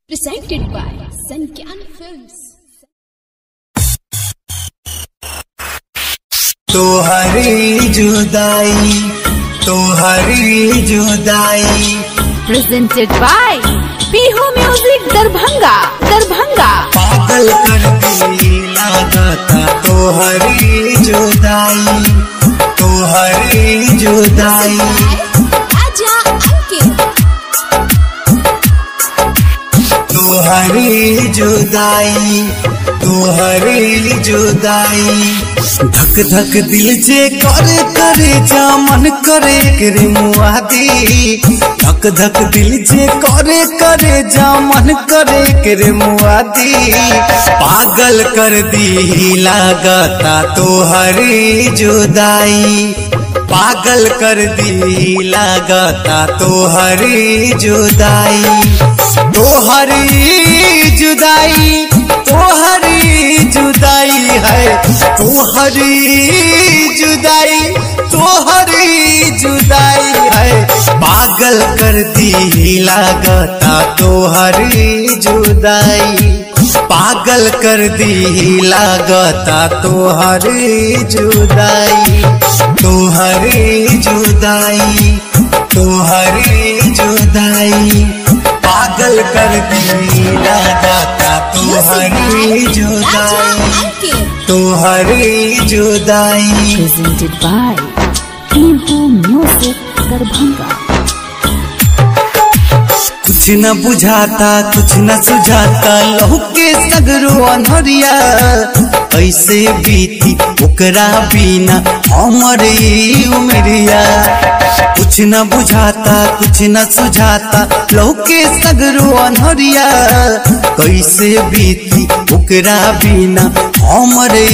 presented by Sankyan Films। तोहरी जुदाई presented by Pihu Music Darbhanga. पागल कर दी लागता तोहरी जुदाई आजा अंकित। तोहरी जुदाई धक धक दिल जे करे जा मन करे करे मुआदी। धक धक दिल जे करे जा मन करे करे मुआदी। पागल कर दी लागता तोहरी जुदाई। पागल कर दी लागता तोहरी जुदाई। तोहरी जुदाई है तोहरी जुदाई है। पागल कर दी लागता तोहरी जुदाई। पागल कर दी लागता तोहरी जुदाई। पागल कर दी लागता तोहरी जुदाई। presented by Pihu Music Darbhanga. कुछ न बुझाता कुछ न सुझाता लहू के सगरो अनहरिया। ऐसे बीती ओकरा बिना हमारे उमरिया। कुछ न बुझाता कुछ न सुझाता लहू के सगरो अनहरिया। कैसे बीती ओकरा बिना हमारे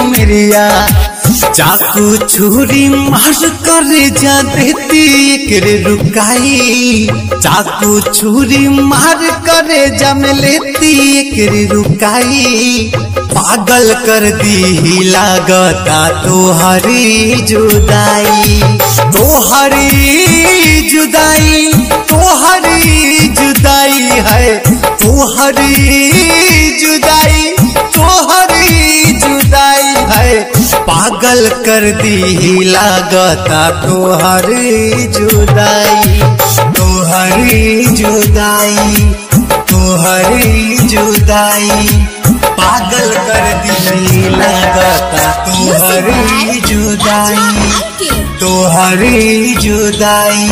उमरिया। चाकू छुरी मार कर जा देती एकरे रुकाई। चाकू छुरी मार कर जा में लेती एकरे रुकाई। पागल कर दी लागता तोहरी जुदाई। तोहरी जुदाई है तोहरी जुदाई है। पागल कर दी लागता तोहरी जुदाई। पागल कर दी लागता तोहरी जुदाई।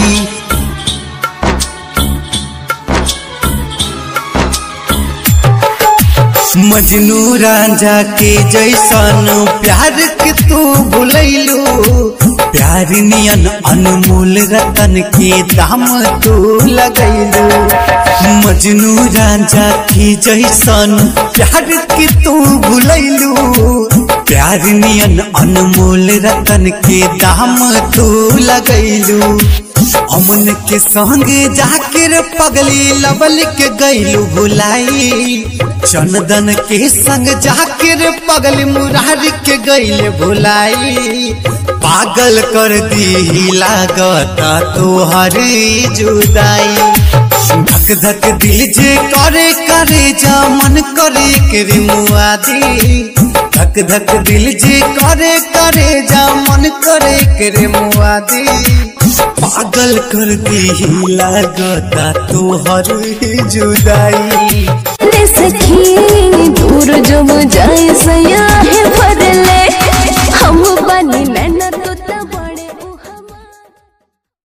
मजनू रांझा के जैसन प्यार के तू भुलैलू। प्यार नियन अनमोल रतन के दाम तू लगैलू। मजनू रांझा के जैसन प्यार के तू भुलैलू। प्यार नियन अनमोल रतन के दाम तू लगैलू। अमन के संगे जाकर पगली लबल के गैलू भुलाई। चंदन के संग जाकर पगली मुरारी के गैल भुलाई। पागल कर दी लागता तोहरी जुदाई। धक धक दिल जे करे जा मन करे करे मुआदी। धक धक दिल जे करे जा मन करे करे मुआदी। पागल कर दी लागता तोहरी जुदाई। सखी दूर जब जाए